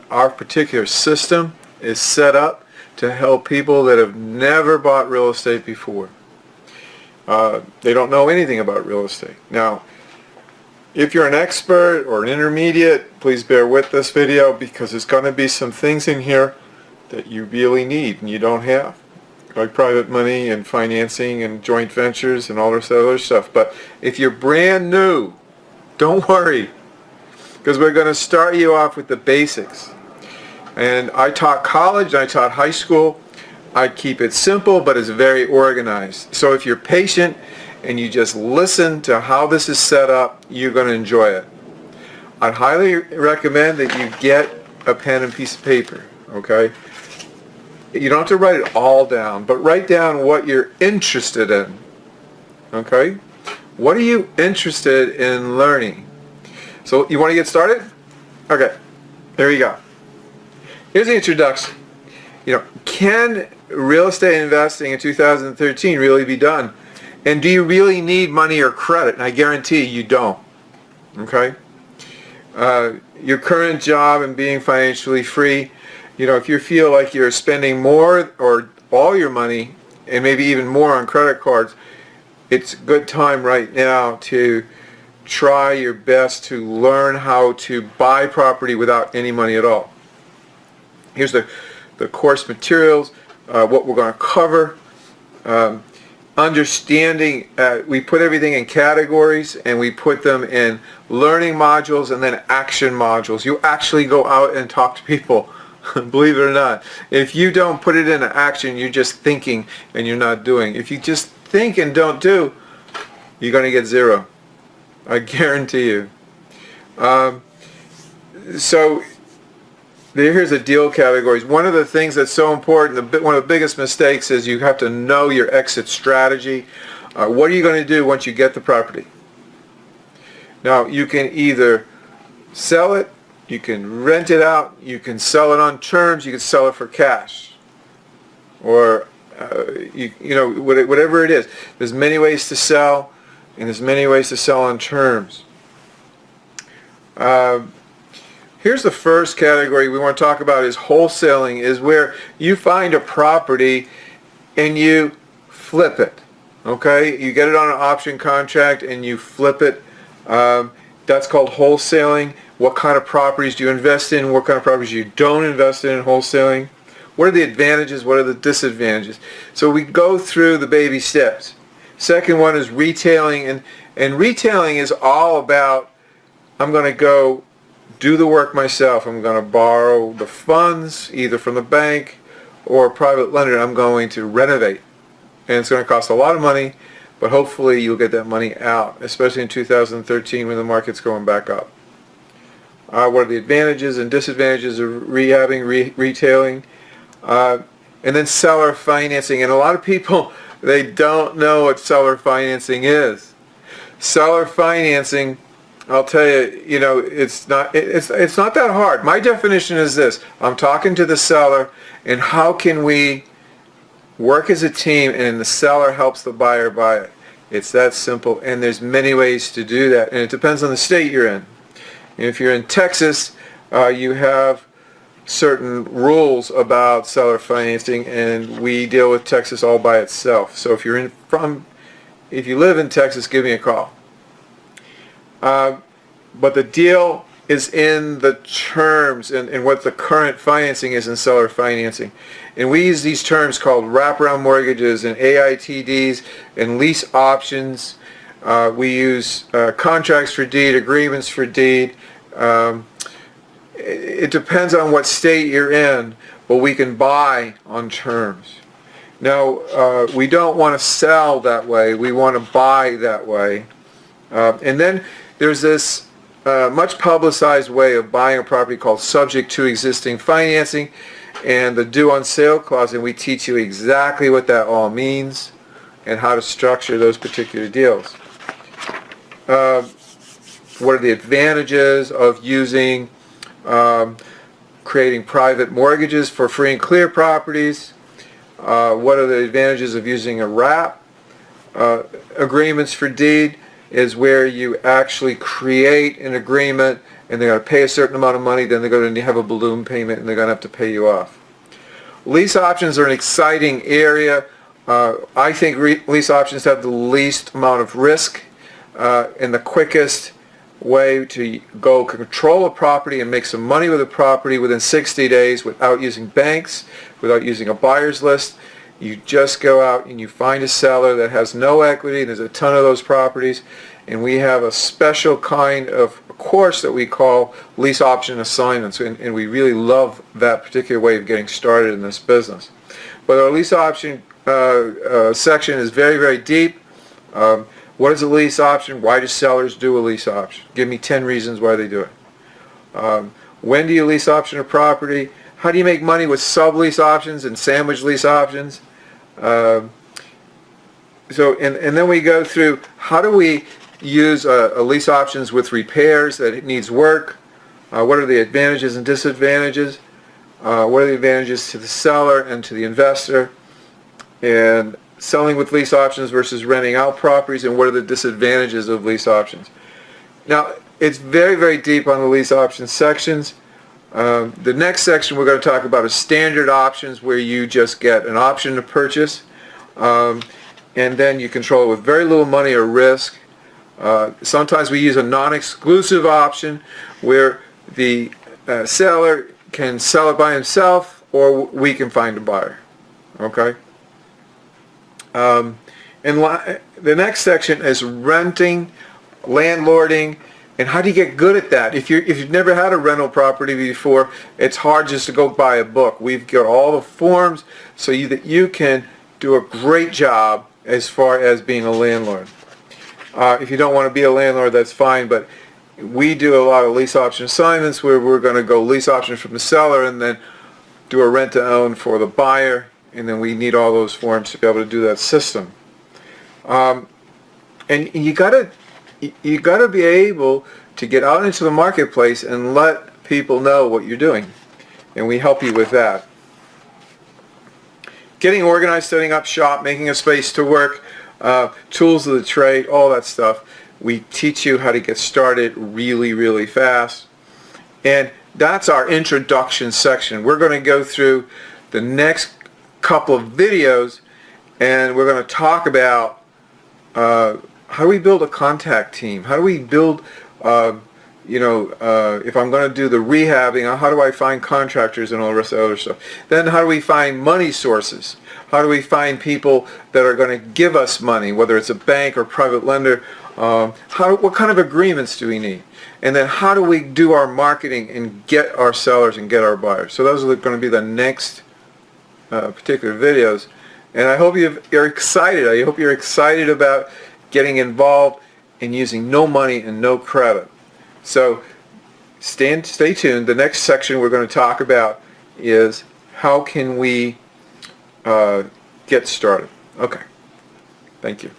our particular system is set up to help people that have never bought real estate before. They don't know anything about real estate. Now, if you're an expert or an intermediate, please bear with this video because there's going to be some things in here that you really need and you don't have, like private money and financing and joint ventures and all this other stuff. But if you're brand new, don't worry, because we're going to start you off with the basics. And I taught college, I taught high school. I keep it simple, but it's very organized. So if you're patient and you just listen to how this is set up, you're going to enjoy it. I'd highly recommend that you get a pen and piece of paper, okay? You don't have to write it all down, but write down what you're interested in, okay? What are you interested in learning? So you want to get started? Okay, there you go. Here's the introduction. Can real estate investing in 2013 really be done? And do you really need money or credit? And I guarantee you don't. Okay? Your current job and being financially free, if you feel like you're spending more or all your money and maybe even more on credit cards, it's a good time right now to try your best to learn how to buy property without any money at all. Here's the course materials, what we're going to cover. Understanding, we put everything in categories and we put them in learning modules and then action modules. You actually go out and talk to people, believe it or not. If you don't put it into action, you're just thinking and you're not doing. If you just think and don't do, you're going to get zero. I guarantee you. So here's the deal categories. One of the things that's so important, one of the biggest mistakes is you have to know your exit strategy. What are you going to do once you get the property? Now, you can either sell it, you can rent it out, you can sell it on terms, you can sell it for cash. Or, whatever it is. There's many ways to sell, and there's many ways to sell on terms. Here's the first category we want to talk about is wholesaling, is where you find a property and you flip it. Okay? You get it on an option contract and you flip it. That's called wholesaling. What kind of properties do you invest in? What kind of properties you don't invest in wholesaling? What are the advantages? What are the disadvantages? So we go through the baby steps. Second one is retailing, and retailing is all about, I'm going to go do the work myself. I'm going to borrow the funds either from the bank or a private lender. I'm going to renovate, and it's going to cost a lot of money, but hopefully you'll get that money out, especially in 2013 when the market's going back up. What are the advantages and disadvantages of rehabbing, retailing? And then seller financing. And a lot of people, they don't know what seller financing is. Seller financing, I'll tell you, it's not that hard. My definition is this: I'm talking to the seller, and how can we work as a team, and the seller helps the buyer buy it. It's that simple, and there's many ways to do that, and it depends on the state you're in. If you're in Texas, you have certain rules about seller financing, and we deal with Texas all by itself. So if you live in Texas, give me a call. But the deal is in the terms and what the current financing is in seller financing. And we use these terms called wraparound mortgages and AITDs and lease options. We use contracts for deed, agreements for deed. It depends on what state you're in, but we can buy on terms. Now, we don't want to sell that way. We want to buy that way. And then there's this much publicized way of buying a property called subject to existing financing and the due on sale clause, and we teach you exactly what that all means and how to structure those particular deals. What are the advantages of using creating private mortgages for free and clear properties? What are the advantages of using a wrap? Agreements for deed. is where you actually create an agreement and they're going to pay a certain amount of money, then they're going to have a balloon payment and they're going to have to pay you off. Lease options are an exciting area. I think lease options have the least amount of risk and the quickest way to go control a property and make some money with a property within 60 days without using banks, without using a buyer's list. You just go out and you find a seller that has no equity. There's a ton of those properties, and we have a special kind of course that we call lease option assignments, and we really love that particular way of getting started in this business. But our lease option section is very, very deep. What is a lease option? Why do sellers do a lease option? Give me 10 reasons why they do it. When do you lease option a property? How do you make money with sublease options and sandwich lease options? And then we go through how do we use a lease options with repairs that it needs work. What are the advantages and disadvantages? What are the advantages to the seller and to the investor? And selling with lease options versus renting out properties, and what are the disadvantages of lease options. Now, it's very, very deep on the lease options sections. The next section we're going to talk about is standard options, where you just get an option to purchase, and then you control it with very little money or risk. Sometimes we use a non-exclusive option where the seller can sell it by himself, or we can find a buyer. Okay? And the next section is renting, landlording, and how do you get good at that? If you've never had a rental property before, it's hard just to go buy a book. We've got all the forms so that you can do a great job as far as being a landlord. If you don't want to be a landlord, that's fine, but we do a lot of lease option assignments where we're going to go lease option from the seller and then do a rent to own for the buyer. And then we need all those forms to be able to do that system. And you gotta be able to get out into the marketplace and let people know what you're doing, and we help you with that. Getting organized, setting up shop, making a space to work, tools of the trade, all that stuff. We teach you how to get started really, really fast, and that's our introduction section. We're going to go through the next couple of videos, and we're going to talk about how do we build a contact team? How do we build, if I'm going to do the rehabbing, how do I find contractors and all the rest of the other stuff? Then how do we find money sources? How do we find people that are going to give us money, whether it's a bank or private lender? What kind of agreements do we need? And then how do we do our marketing and get our sellers and get our buyers? So those are going to be the next particular videos, and I hope you're excited. I hope you're excited about getting involved and using no money and no credit. So stay tuned. The next section we're going to talk about is how can we get started. Okay, thank you.